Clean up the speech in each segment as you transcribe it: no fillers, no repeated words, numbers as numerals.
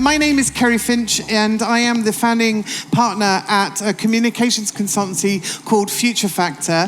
My name is Kerry Finch, and I am the founding partner at a communications consultancy called Future Factor.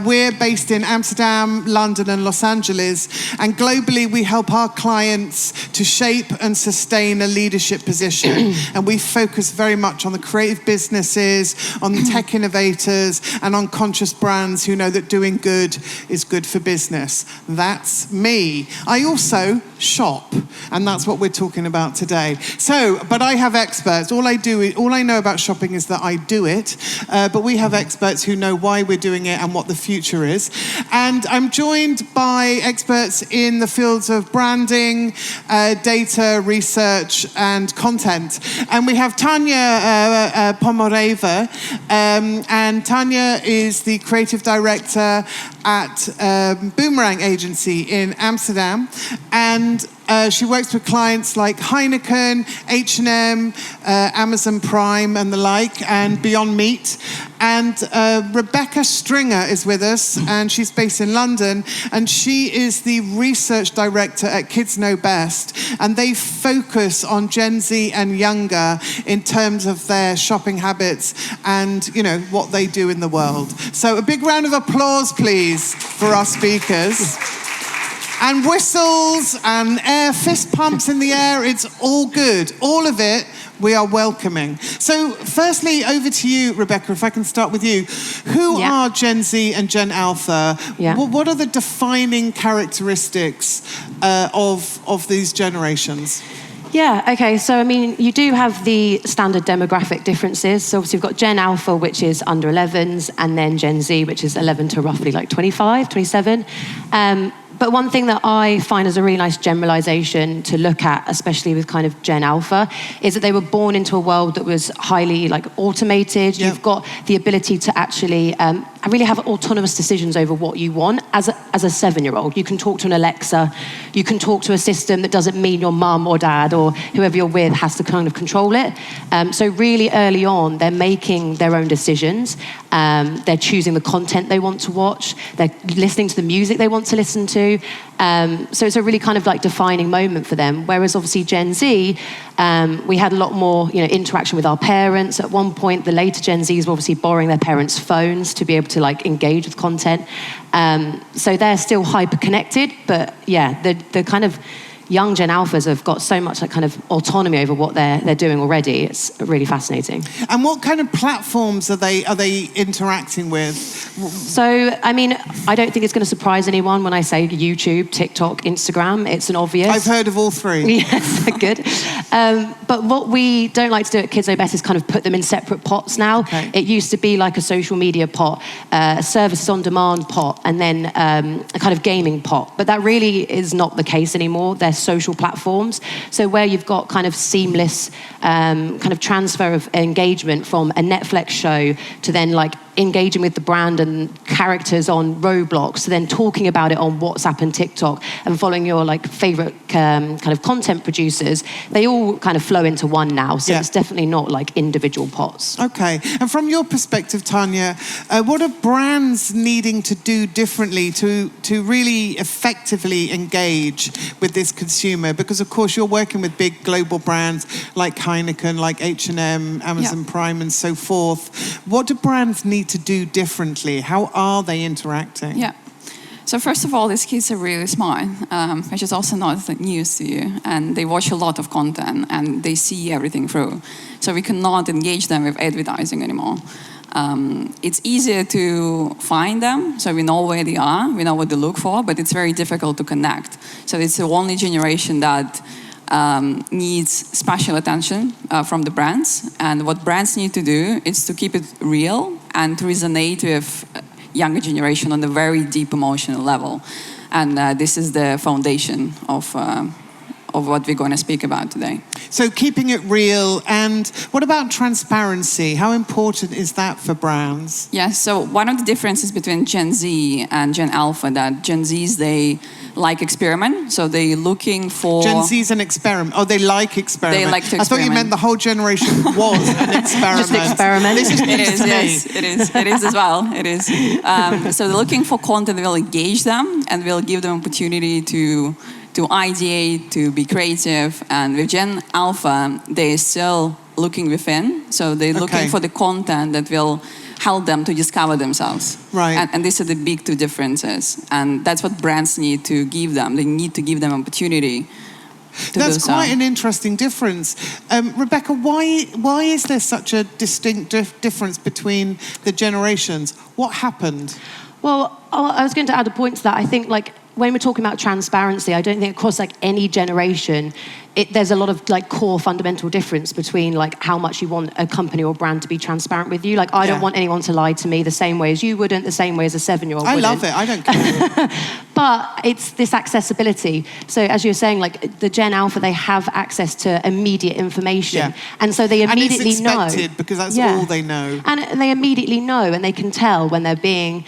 We're based in Amsterdam, London, and Los Angeles, and globally we help our clients to shape and sustain a leadership position. And we focus very much on the creative businesses, on the tech innovators, and on conscious brands who know that doing good is good for business. That's me. I also shop, and that's what we're talking about today. So, but I have experts. All I know about shopping is that I do it, but we have experts who know why we're doing it and what the future is. And I'm joined by experts in the fields of branding, data, research, and content. And we have Tanya Ponomareva, and Tanya is the creative director at Boomerang Agency in Amsterdam, and she works with clients like Heineken, H&M, Amazon Prime and the like, and Beyond Meat. And Rebecca Stringer is with us, and she's based in London, and she is the research director at Kids Know Best, and they focus on Gen Z and younger in terms of their shopping habits and, you know, what they do in the world. So a big round of applause, please, for our speakers. And whistles and air fist pumps in the air, it's all good. All of it, we are welcoming. So firstly, over to you, Rebecca, if I can start with you. Who are Gen Z and Gen Alpha? What are the defining characteristics of these generations? Yeah, okay, so I mean, you do have the standard demographic differences. So obviously you've got Gen Alpha, which is under 11s, and then Gen Z, which is 11 to roughly like 25, 27. But one thing that I find as a really nice generalization to look at, especially with kind of Gen Alpha, is that they were born into a world that was highly like automated. Yep. You've got the ability to actually really have autonomous decisions over what you want as a 7-year-old. You can talk to an Alexa, you can talk to a system that doesn't mean your mum or dad or whoever you're with has to kind of control it. So really early on, they're making their own decisions. They're choosing the content they want to watch. They're listening to the music they want to listen to. So it's a really kind of like defining moment for them. Whereas obviously Gen Z, we had a lot more, interaction with our parents. At one point, the later Gen Zs were obviously borrowing their parents' phones to be able to like engage with content. So they're still hyper connected, but yeah, the kind of young Gen Alphas have got so much like kind of autonomy over what they're doing already. It's really fascinating. And what kind of platforms are they interacting with? So, I mean, I don't think it's going to surprise anyone when I say YouTube, TikTok, Instagram. It's an obvious. I've heard of all three. Yes, good. But what we don't like to do at Kids Know Best is kind of put them in separate pots now. Okay. It used to be like a social media pot, a services on demand pot, and then a kind of gaming pot. But that really is not the case anymore. They're social platforms. So where you've got kind of seamless kind of transfer of engagement from a Netflix show to then like engaging with the brand and characters on Roblox, to then talking about it on WhatsApp and TikTok and following your like favorite kind of content producers, they all kind of flow into one now. So it's definitely not like individual pots. Okay. And from your perspective, Tanya, what are brands needing to do differently to really effectively engage with this consumer? Because of course you're working with big global brands like Heineken, like H&M, Amazon Prime and so forth. What do brands need to do differently? How are they interacting? Yeah. So first of all, these kids are really smart, which is also not news to you. And they watch a lot of content and they see everything through. So we cannot engage them with advertising anymore. It's easier to find them, so we know where they are, we know what they look for, but it's very difficult to connect. So it's the only generation that needs special attention from the brands. And what brands need to do is to keep it real and to resonate with younger generation on a very deep emotional level. And this is the foundation of what we're going to speak about today. So keeping it real. And what about transparency? How important is that for brands? Yeah, so one of the differences between Gen Z and Gen Alpha, that Gen Zs, they like experiment, so they're looking for... Gen Z's an experiment. Oh, they like experiment. They like to experiment. I thought you meant the whole generation was an experiment. Just experiment. This is news to me. Yes, it is as well. It is. So they're looking for content that will engage them and will give them opportunity to to ideate, to be creative. And with Gen Alpha, they're still looking within. So they're looking for the content that will help them to discover themselves. Right. And these are the big two differences. And that's what brands need to give them. They need to give them opportunity. That's quite an interesting difference. Rebecca, why is there such a distinct difference between the generations? What happened? Well, I was going to add a point to that. I think, like, when we're talking about transparency, I don't think across like any generation, there's a lot of like core fundamental difference between like how much you want a company or brand to be transparent with you. Like I don't want anyone to lie to me the same way as you wouldn't, the same way as a 7-year-old wouldn't. I love it. I don't care. But it's this accessibility. So as you were saying, like the Gen Alpha, they have access to immediate information. And so they immediately know. And it's expected because that's all they know. And they immediately know, and they can tell when they're being,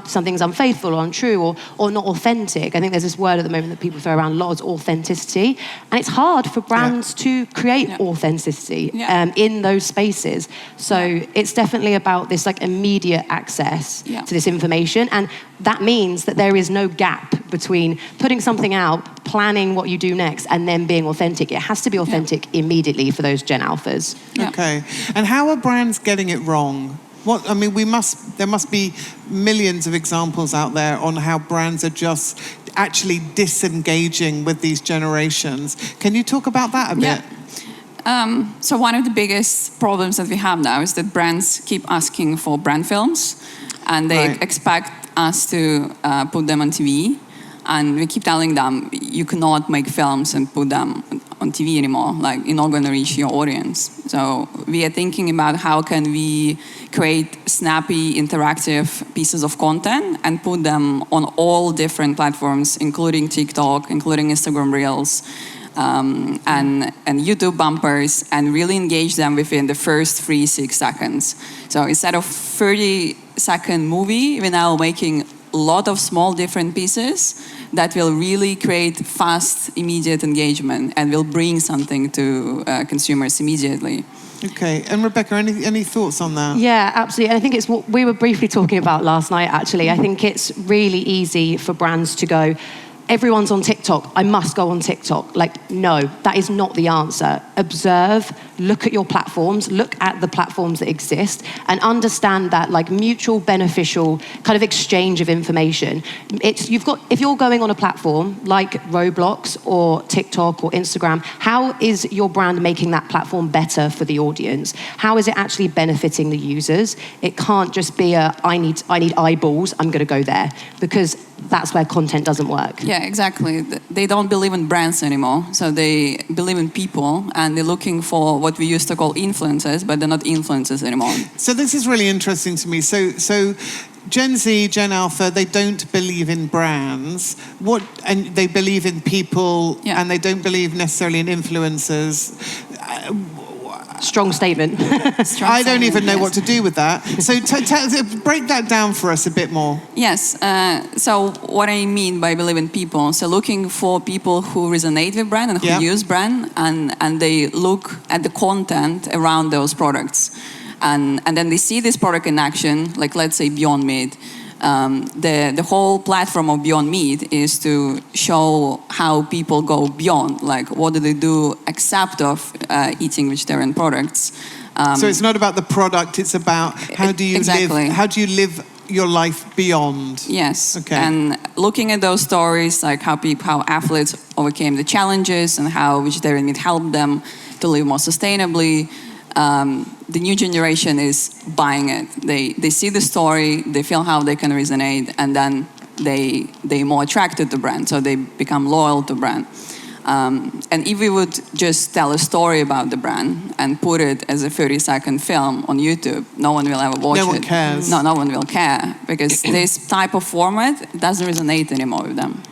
something's unfaithful or untrue or not authentic. I think there's this word at the moment that people throw around a lot, is authenticity. And it's hard for brands to create authenticity in those spaces. So it's definitely about this like immediate access to this information. And that means that there is no gap between putting something out, planning what you do next, and then being authentic. It has to be authentic immediately for those Gen Alphas. Okay. And how are brands getting it wrong? There must be millions of examples out there on how brands are just actually disengaging with these generations. Can you talk about that a bit? So one of the biggest problems that we have now is that brands keep asking for brand films, and they expect us to put them on TV. And we keep telling them, you cannot make films and put them on TV anymore. Like, you're not going to reach your audience. So we are thinking about how can we create snappy, interactive pieces of content and put them on all different platforms, including TikTok, including Instagram Reels, and YouTube bumpers, and really engage them within the first 3-6 seconds. So instead of 30-second movie, we're now making a lot of small different pieces that will really create fast, immediate engagement and will bring something to consumers immediately. Okay, and Rebecca, any thoughts on that? Yeah, absolutely. And I think it's what we were briefly talking about last night, actually. I think it's really easy for brands to go, everyone's on TikTok, I must go on TikTok. Like, no, that is not the answer. Observe, look at your platforms, look at the platforms that exist, and understand that like mutual beneficial kind of exchange of information. If you're going on a platform like Roblox or TikTok or Instagram, how is your brand making that platform better for the audience? How is it actually benefiting the users? It can't just be I need eyeballs, I'm going to go there, because that's where content doesn't work. Yeah, exactly. They don't believe in brands anymore. So they believe in people, and they're looking for what we used to call influencers, but they're not influencers anymore. So this is really interesting to me. So Gen Z, Gen Alpha, they don't believe in brands. And they believe in people, and they don't believe necessarily in influencers. Strong statement. I don't even know what to do with that. So break that down for us a bit more. Yes. So what I mean by believe in people, so looking for people who resonate with brand and who use brand, and they look at the content around those products. And then they see this product in action, like let's say Beyond Meat. The whole platform of Beyond Meat is to show how people go beyond, like what do they do except of eating vegetarian products. So it's not about the product, it's about how do you live your life beyond. Yes. Okay. And looking at those stories, like how athletes overcame the challenges and how vegetarian meat helped them to live more sustainably. The new generation is buying it. They see the story, they feel how they can resonate, and then they're more attracted to brand, so they become loyal to brand. And if we would just tell a story about the brand and put it as a 30-second film on YouTube, no one will ever watch it. No one cares. No one will care, because this type of format doesn't resonate anymore with them.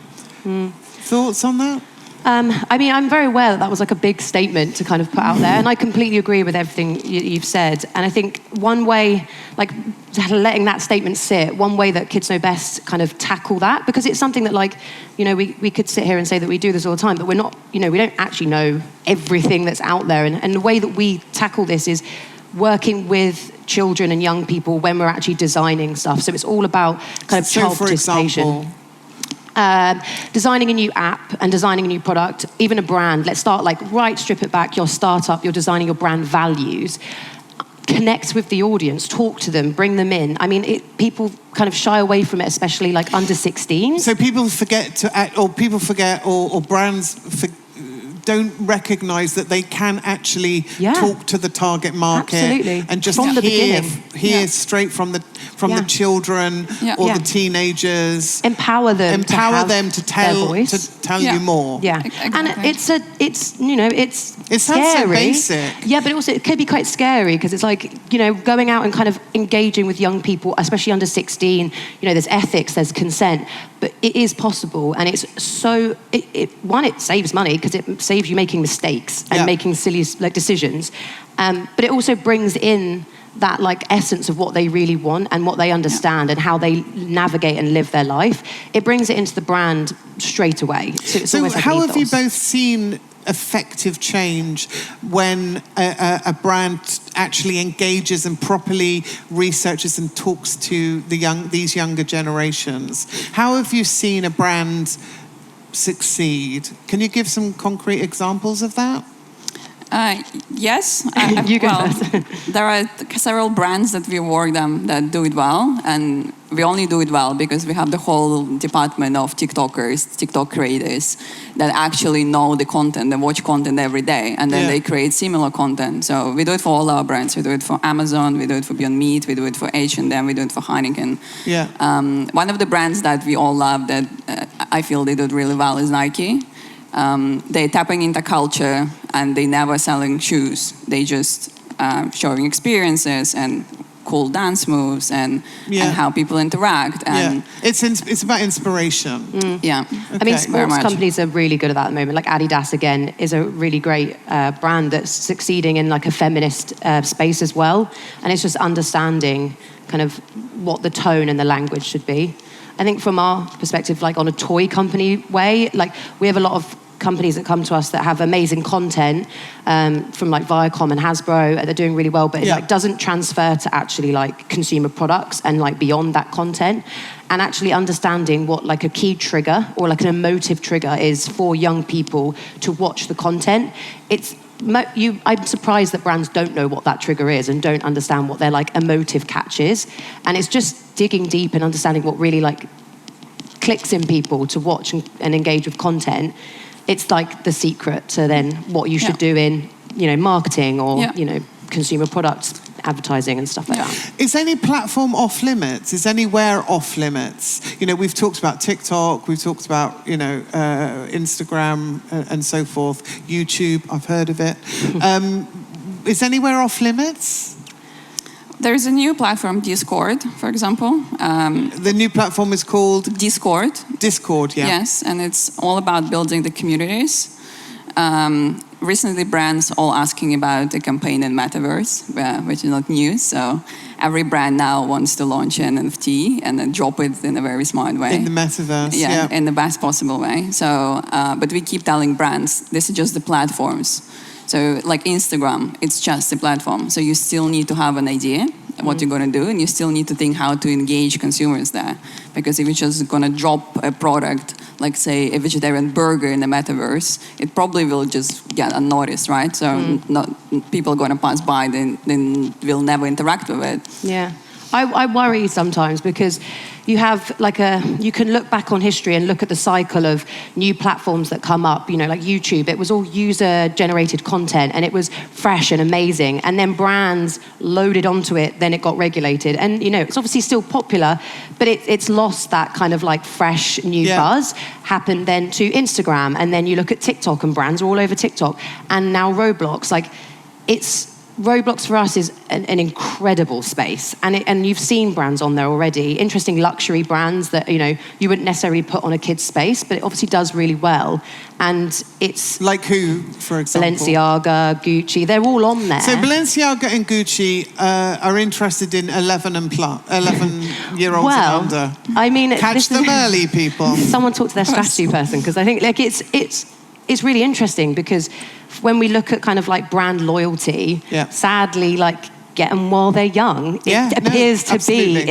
Thoughts on that? I'm very aware that was like a big statement to kind of put out there, and I completely agree with everything you've said. And I think one way, like letting that statement sit, one way that Kids Know Best kind of tackle that, because it's something that we could sit here and say that we do this all the time, but we're not, we don't actually know everything that's out there. And the way that we tackle this is working with children and young people when we're actually designing stuff. So it's all about kind of child participation. Example, designing a new app and designing a new product, even a brand. Let's start strip it back, your startup, you're designing your brand values. Connect with the audience, talk to them, bring them in. I mean, people kind of shy away from it, especially under 16. So people forget to act, or people forget, or brands don't recognize that they can actually talk to the target market. Absolutely. And just from the beginning. hear straight from the children or the teenagers. Empower them to have tell voice. to tell you more. Yeah. Exactly. And it's it sounds scary. so basic. Yeah, but also it could be quite scary because it's going out and kind of engaging with young people, especially under 16. There's ethics, there's consent, but it is possible, and it's so. It saves money because it saves you making mistakes and making silly decisions, but it also brings in that essence of what they really want and what they understand and how they navigate and live their life. It brings it into the brand straight away. So it's almost like how an have you ethos. both seen effective change when a brand actually engages and properly researches and talks to these younger generations? How have you seen a brand succeed? Can you give some concrete examples of that? Yes. You go first. There are several brands that we work them that do it well, and we only do it well because we have the whole department of TikTokers, TikTok creators that actually know the content and watch content every day, and then they create similar content. So we do it for all our brands. We do it for Amazon, we do it for Beyond Meat, we do it for H&M, we do it for Heineken. Yeah. One of the brands that we all love that I feel they do it really well is Nike. They're tapping into culture, and they never selling shoes. They just showing experiences and cool dance moves and how people interact. And it's about inspiration. Yeah, okay. I mean, sports companies are really good at that at the moment. Like Adidas, again, is a really great brand that's succeeding in a feminist space as well. And it's just understanding kind of what the tone and the language should be. I think from our perspective, on a toy company way, we have a lot of companies that come to us that have amazing content from Viacom and Hasbro. They're doing really well, but it doesn't transfer to actually consumer products and beyond that content. And actually understanding what a key trigger or an emotive trigger is for young people to watch the content. I'm surprised that brands don't know what that trigger is and don't understand what their emotive catch is. And it's just digging deep and understanding what really clicks in people to watch and engage with content. It's the secret to then what you should do in marketing or consumer products advertising and stuff like that. Is any platform off limits? Is anywhere off limits? We've talked about TikTok, we've talked about Instagram and so forth. YouTube, I've heard of it. Is anywhere off limits? There's a new platform, Discord, for example. The new platform is called? Discord. Discord, yeah. Yes, and it's all about building the communities. Recently, brands all asking about a campaign in Metaverse, which is not new. So every brand now wants to launch an NFT and then drop it in a very smart way. In the Metaverse, yeah. In the best possible way. So, but we keep telling brands, this is just the platforms. So Instagram, it's just a platform. So you still need to have an idea what you're going to do, and you still need to think how to engage consumers there. Because if you're just going to drop a product, like say a vegetarian burger in the Metaverse, it probably will just get unnoticed, right? So people are going to pass by, then will never interact with it. Yeah. I worry sometimes because you have you can look back on history and look at the cycle of new platforms that come up, like YouTube. It was all user-generated content and it was fresh and amazing. And then brands loaded onto it, then it got regulated. And, it's obviously still popular, but it's lost that kind of fresh new buzz. Happened then to Instagram. And then you look at TikTok and brands are all over TikTok. And now Roblox, Roblox for us is an incredible space, and you've seen brands on there already. Interesting luxury brands that you wouldn't necessarily put on a kid's space, but it obviously does really well. And it's like who, for example? Balenciaga, Gucci, they're all on there. So Balenciaga and Gucci are interested in 11-year-olds and older. I mean, catch them early, people. Someone talk to their strategy person, because I think it's really interesting because when we look at kind of brand loyalty, sadly, get them while they're young. It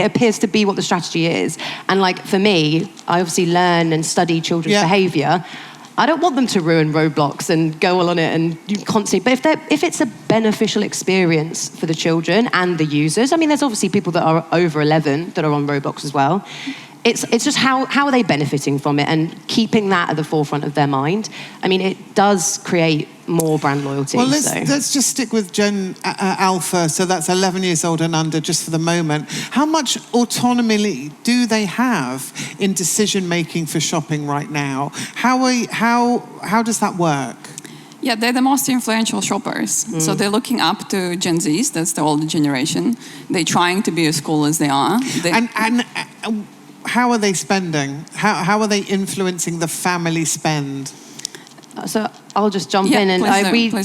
appears to be what the strategy is. And like for me, I obviously learn and study children's behaviour. I don't want them to ruin Roblox and go all on it and constantly. But if it's a beneficial experience for the children and the users, I mean, there's obviously people that are over 11 that are on Roblox as well. It's just how are they benefiting from it, and keeping that at the forefront of their mind. I mean, it does create more brand loyalty. Well, let's just stick with Gen Alpha, so that's 11 years old and under, just for the moment. How much autonomy do they have in decision making for shopping right now? How does that work? Yeah, they're the most influential shoppers. So they're looking up to Gen Zs, that's the older generation. They're trying to be as cool as they are. And how are they spending? How are they influencing the family spend? So I'll just jump in, and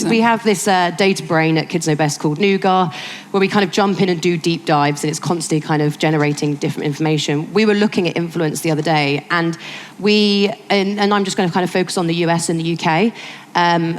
we have this data brain at Kids Know Best called Nougat, where we kind of jump in and do deep dives, and it's constantly kind of generating different information. We were looking at influence the other day, and I'm just going to kind of focus on the US and the UK.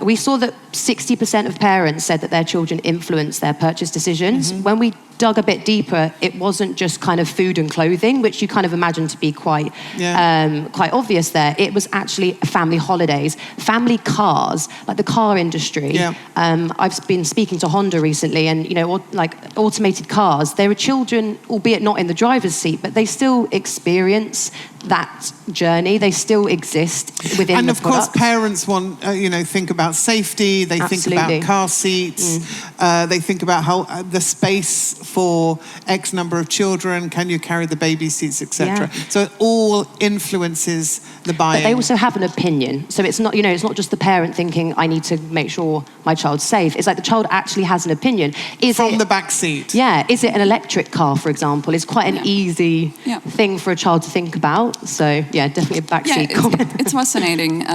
We saw that 60% of parents said that their children influence their purchase decisions. When we dug a bit deeper, it wasn't just kind of food and clothing, which you kind of imagine to be quite obvious there. It was actually family holidays, family cars, like the car industry. Yeah. I've been speaking to Honda recently, and like automated cars, there are children, albeit not in the driver's seat, but they still experience that journey. They still exist within the product. And of course, parents want, think about safety. They think about car seats. They think about how the space for X number of children. Can you carry the baby seats, etc. So it all influences the buying. But they also have an opinion. So it's not, it's not just the parent thinking, I need to make sure my child's safe. It's like the child actually has an opinion. From the back seat. Yeah. Is it an electric car, for example? It's quite an easy thing for a child to think about. So, yeah, definitely a backseat comment. It's fascinating.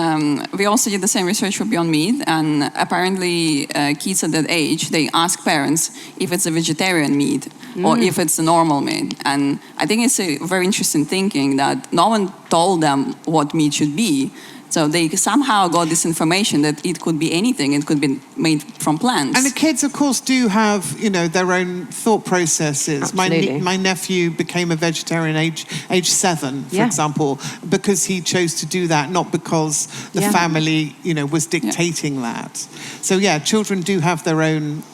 We also did the same research for Beyond Meat, and apparently kids at that age, they ask parents if it's a vegetarian meat or if it's a normal meat. And I think it's a very interesting thinking that no one told them what meat should be. So they somehow got this information that it could be anything. It could be made from plants. And the kids, of course, do have, their own thought processes. Absolutely. My nephew became a vegetarian age 7, for example, because he chose to do that, not because the family, was dictating that. So, children do have their own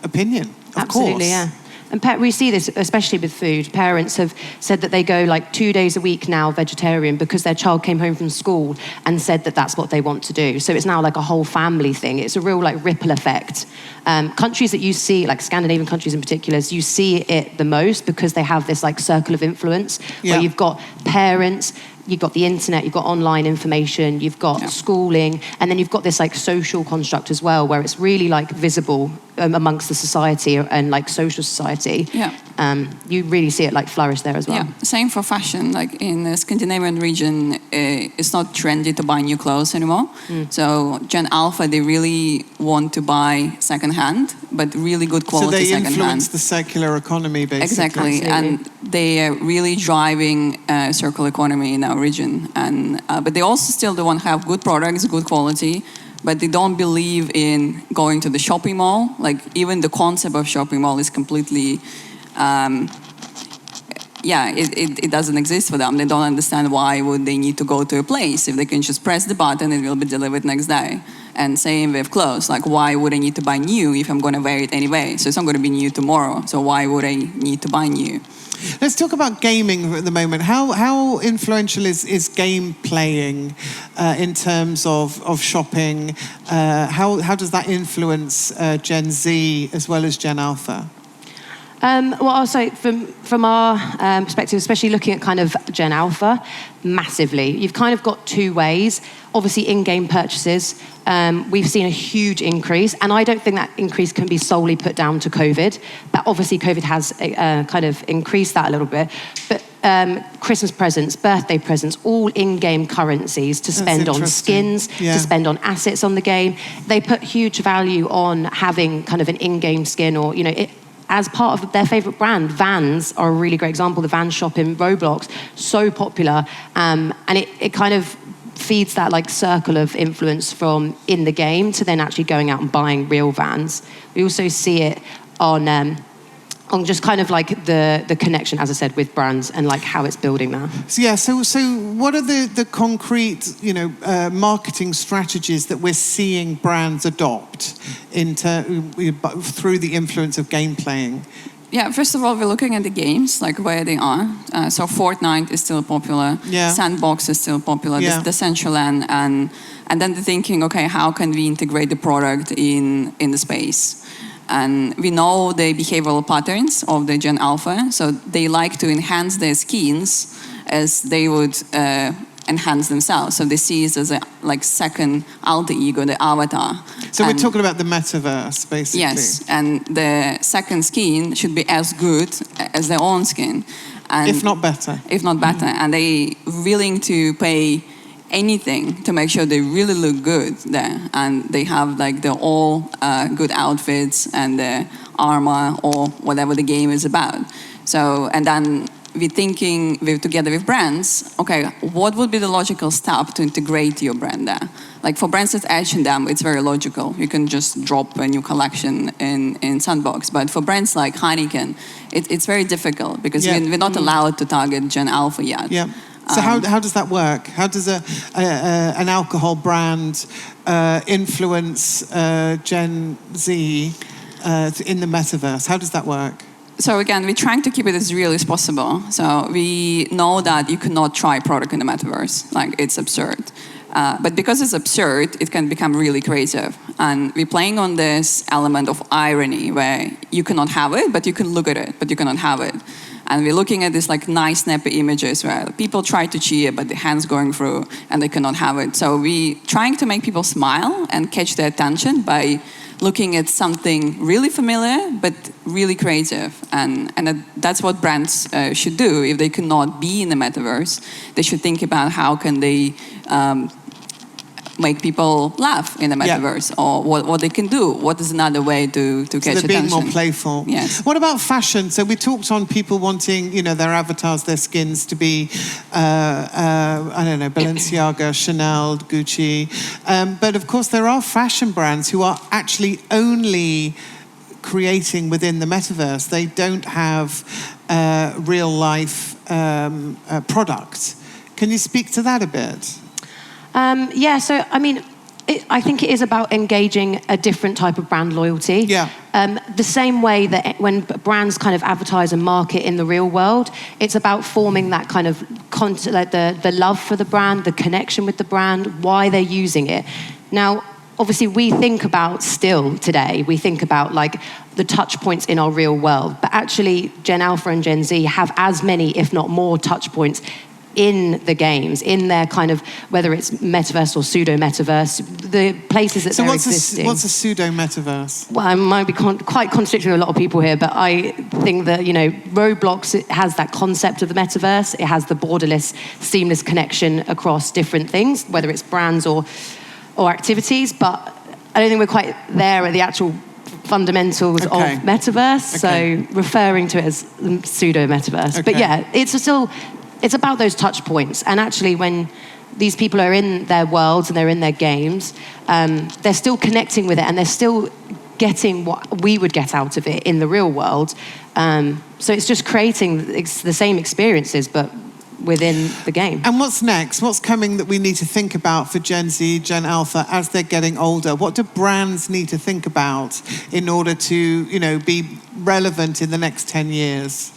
opinion, of Absolutely, course. And we see this, especially with food. Parents have said that they go like 2 days a week now vegetarian because their child came home from school and said that that's what they want to do. So it's now like a whole family thing. It's a real like ripple effect. Countries that you see, like Scandinavian countries in particular, you see it the most because they have this like circle of influence where you've got parents, you've got the internet, you've got online information, you've got schooling, and then you've got this like social construct as well, where it's really like visible amongst the society and like social society. You really see it like flourish there as well. Same for fashion. Like in the Scandinavian region, it's not trendy to buy new clothes anymore. So Gen Alpha, they really want to buy secondhand, but really good quality secondhand. So they influence the circular economy, basically. Exactly, and they are really driving circular economy in our region. And but they also still want to have good products, good quality, but they don't believe in going to the shopping mall. Like even the concept of shopping mall is completely, it doesn't exist for them. They don't understand why would they need to go to a place if they can just press the button, it will be delivered next day. And same with clothes, like why would I need to buy new if I'm going to wear it anyway? So it's not going to be new tomorrow, so why would I need to buy new? Let's talk about gaming at the moment. How influential is game playing in terms of shopping? How does that influence Gen Z as well as Gen Alpha? Well, I'll say from our perspective, especially looking at kind of Gen Alpha, massively. You've kind of got two ways. Obviously, in-game purchases. We've seen a huge increase, and I don't think that increase can be solely put down to COVID. But obviously, COVID has kind of increased that a little bit. But Christmas presents, birthday presents, all in-game currencies to spend on skins, to spend on assets on the game. They put huge value on having kind of an in-game skin or, as part of their favourite brand. Vans are a really great example. The Vans shop in Roblox, so popular. And it kind of feeds that like circle of influence from in the game to then actually going out and buying real Vans. We also see it on just kind of like the connection, as I said, with brands and like how it's building that. So what are the concrete, marketing strategies that we're seeing brands adopt through the influence of game playing? Yeah, first of all, we're looking at the games, like where they are. So Fortnite is still popular. Yeah. Sandbox is still popular. Yeah. The Decentraland, and then they're thinking, okay, how can we integrate the product in the space? And we know the behavioral patterns of the Gen Alpha, so they like to enhance their skins as they would enhance themselves. So they see it as a second alter ego, the avatar. So we're talking about the metaverse, basically. Yes, and the second skin should be as good as their own skin. And if not better. If not better. And they willing to pay anything to make sure they really look good there. And they have their all good outfits and the armor or whatever the game is about. So, and then we're thinking together with brands, okay, what would be the logical step to integrate your brand there? Like for brands that H&M, it's very logical. You can just drop a new collection in Sandbox. But for brands like Heineken, it's very difficult because we're not allowed to target Gen Alpha yet. Yeah. So how does that work? How does an alcohol brand influence Gen Z in the metaverse? How does that work? So again, we're trying to keep it as real as possible. So we know that you cannot try product in the metaverse. It's absurd. But because it's absurd, it can become really creative. And we're playing on this element of irony where you cannot have it, but you can look at it, but you cannot have it. And we're looking at these nice snappy images where people try to cheer, but the hands going through and they cannot have it. So we're trying to make people smile and catch their attention by looking at something really familiar, but really creative. And that's what brands should do. If they cannot be in the metaverse, they should think about how can they make people laugh in the metaverse, or what they can do. What is another way to catch attention? So they're being more playful. Yes. What about fashion? So we talked on people wanting, their avatars, their skins to be, I don't know, Balenciaga, Chanel, Gucci. But of course, there are fashion brands who are actually only creating within the metaverse. They don't have real life product. Can you speak to that a bit? So I mean, I think it is about engaging a different type of brand loyalty. Yeah. The same way that when brands kind of advertise and market in the real world, it's about forming that kind of the love for the brand, the connection with the brand, why they're using it. Now, obviously, we think about we think about the touch points in our real world, but actually Gen Alpha and Gen Z have as many, if not more, touch points in the games, in their kind of, whether it's metaverse or pseudo-metaverse, the places that they're existing. So what's a pseudo-metaverse? Well, I might be quite contradicting a lot of people here, but I think that, Roblox, it has that concept of the metaverse. It has the borderless, seamless connection across different things, whether it's brands or activities, but I don't think we're quite there at the actual fundamentals of metaverse, so referring to it as pseudo-metaverse. Okay. But yeah, it's about those touch points. And actually, when these people are in their worlds and they're in their games, they're still connecting with it and they're still getting what we would get out of it in the real world. So it's just creating the same experiences, but within the game. And what's next? What's coming that we need to think about for Gen Z, Gen Alpha, as they're getting older? What do brands need to think about in order to, be relevant in the next 10 years?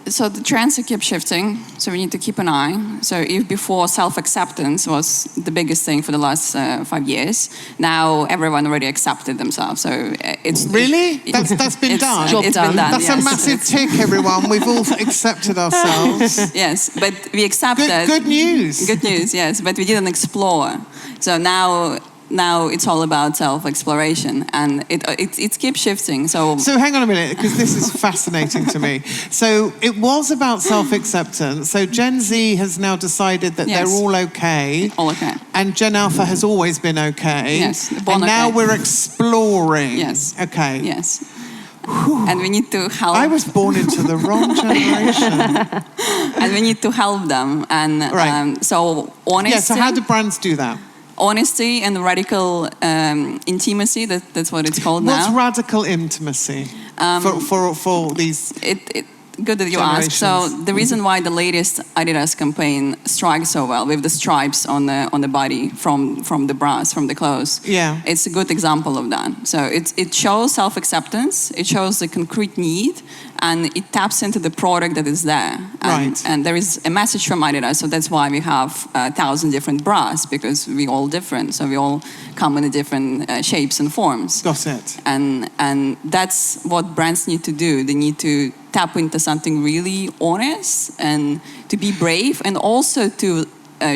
So the trends keep shifting, so we need to keep an eye. So if before self-acceptance was the biggest thing for the last 5 years, now everyone already accepted themselves. So it's really that's been done. It's been done. That's a massive tick, everyone. We've all accepted ourselves. Yes, but we accepted. Good news. Good news. Yes, but we didn't explore. So now it's all about self-exploration, and it keeps shifting. So hang on a minute, because this is fascinating to me. So it was about self-acceptance. So Gen Z has now decided that they're all okay. All okay. And Gen Alpha has always been okay. Yes. And now we're exploring. Yes. Okay. Yes. And we need to help. I was born into the wrong generation. And we need to help them. And so honesty. Yeah, so how do brands do that? Honesty and radical intimacy, that's what it's called now. What's radical intimacy? for these. Good that you asked. So the reason why the latest Adidas campaign strikes so well with the stripes on the body from the bras, from the clothes, it's a good example of that. So it shows self-acceptance, it shows the concrete need, and it taps into the product that is there. And there is a message from Adidas, so that's why we have 1,000 different bras, because we're all different. So we all come in different shapes and forms. Got it. And that's what brands need to do. They need to tap into something really honest and to be brave, and also to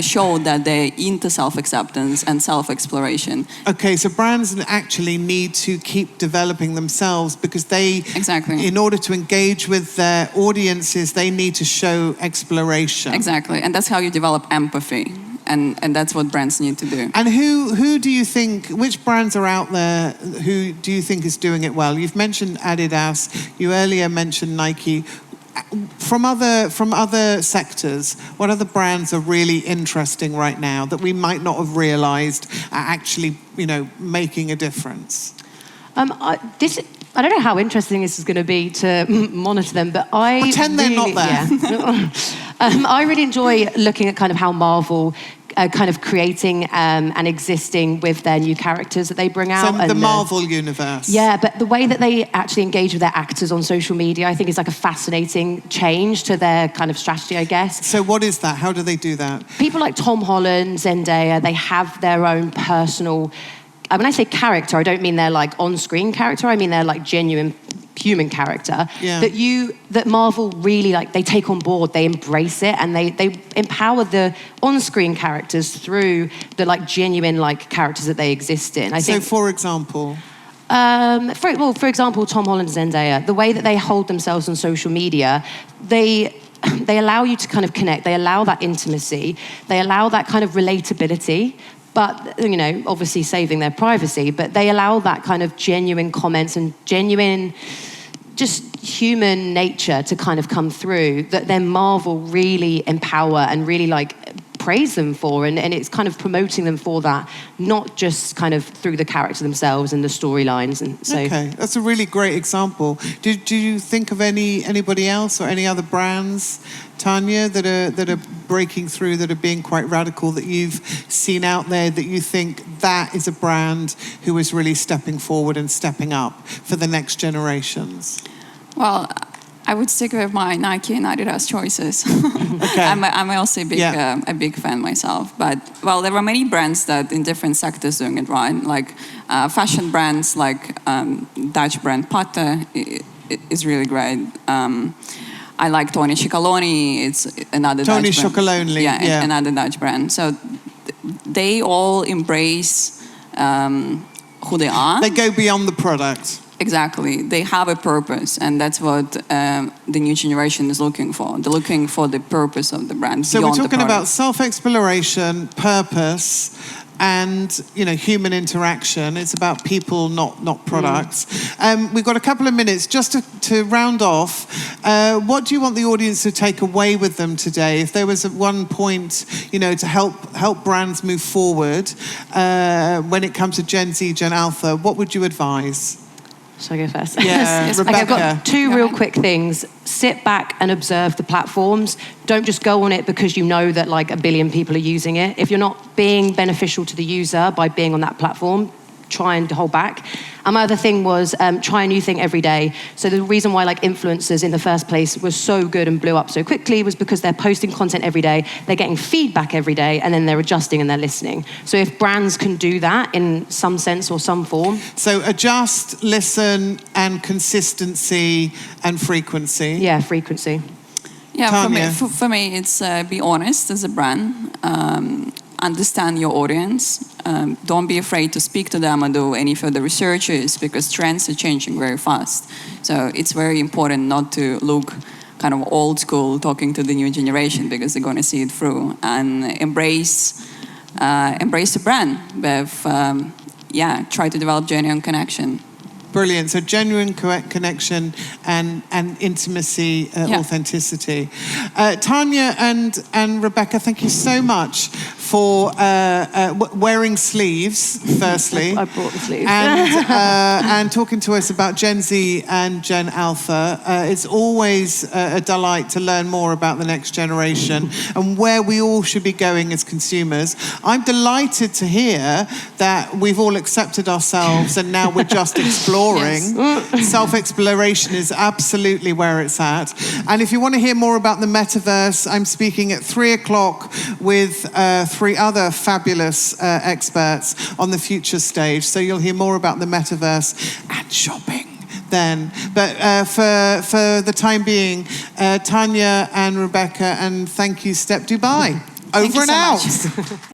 show that they're into self-acceptance and self-exploration. Okay, so brands actually need to keep developing themselves, because they, in order to engage with their audiences, they need to show exploration. Exactly, and that's how you develop empathy. And that's what brands need to do. And who do you think, which brands are out there who do you think is doing it well? You've mentioned Adidas, you earlier mentioned Nike. From other sectors, what other brands are really interesting right now that we might not have realized are actually, making a difference? I don't know how interesting this is going to be to monitor them, but I pretend they're not there. Yeah. I really enjoy looking at kind of how Marvel kind of creating and existing with their new characters that they bring out. So the Marvel universe. Yeah, but the way that they actually engage with their actors on social media, I think is like a fascinating change to their kind of strategy, I guess. So what is that? How do they do that? People like Tom Holland, Zendaya, they have their own personal... When I say character, I don't mean they're like on-screen character. I mean they're like genuine human character that Marvel really they take on board. They embrace it, and they empower the on-screen characters through the genuine characters that they exist in. I think. So, for example. For example, Tom Holland and Zendaya, the way that they hold themselves on social media, they allow you to kind of connect. They allow that intimacy. They allow that kind of relatability. But, obviously saving their privacy, but they allow that kind of genuine comments and genuine, just human nature to kind of come through, that then Marvel really empower and really praise them for, and it's kind of promoting them for that, not just kind of through the character themselves and the storylines. And so, okay, that's a really great example. Do you think of anybody else or any other brands, Tanya, that are breaking through, that are being quite radical, that you've seen out there, that you think that is a brand who is really stepping forward and stepping up for the next generations? Well, I would stick with my Nike and Adidas choices. Okay. I'm also a big fan myself. But, there are many brands that in different sectors doing it right. Fashion brands like Dutch brand Patte is really great. I like Tony Chocolonely. It's another Tony Dutch brand. Chocolonely, yeah. Another Dutch brand. So they all embrace who they are. They go beyond the product. Exactly. They have a purpose, and that's what the new generation is looking for. They're looking for the purpose of the brand. So we're talking about self-exploration, purpose, and human interaction. It's about people, not products. We've got a couple of minutes just to round off. What do you want the audience to take away with them today? If there was at one point, to help brands move forward when it comes to Gen Z, Gen Alpha, what would you advise? Shall I go first? Yeah, Yes. Rebecca. Okay, I've got two real quick things. Sit back and observe the platforms. Don't just go on it because you know that 1 billion people are using it. If you're not being beneficial to the user by being on that platform, try and hold back. And my other thing was try a new thing every day. So the reason why influencers in the first place were so good and blew up so quickly was because they're posting content every day, they're getting feedback every day, and then they're adjusting and they're listening. So if brands can do that in some sense or some form. So adjust, listen, and consistency and frequency. Yeah, frequency. Yeah, Tanya. for me, it's be honest as a brand. Understand your audience. Don't be afraid to speak to them or do any further researches, because trends are changing very fast. So it's very important not to look kind of old school talking to the new generation, because they're going to see it through, and embrace the brand. With, try to develop genuine connection. Brilliant. So genuine connection and intimacy, authenticity. Tanya and Rebecca, thank you so much for wearing sleeves, firstly. I brought the sleeves. And talking to us about Gen Z and Gen Alpha. It's always a delight to learn more about the next generation and where we all should be going as consumers. I'm delighted to hear that we've all accepted ourselves and now we're just exploring. Self-exploration is absolutely where it's at. And if you want to hear more about the Metaverse, I'm speaking at 3:00 with 3 other fabulous experts on the future stage. So you'll hear more about the Metaverse and shopping then. But for the time being, Tanya and Rebecca, and thank you, Step Dubai. Over and out.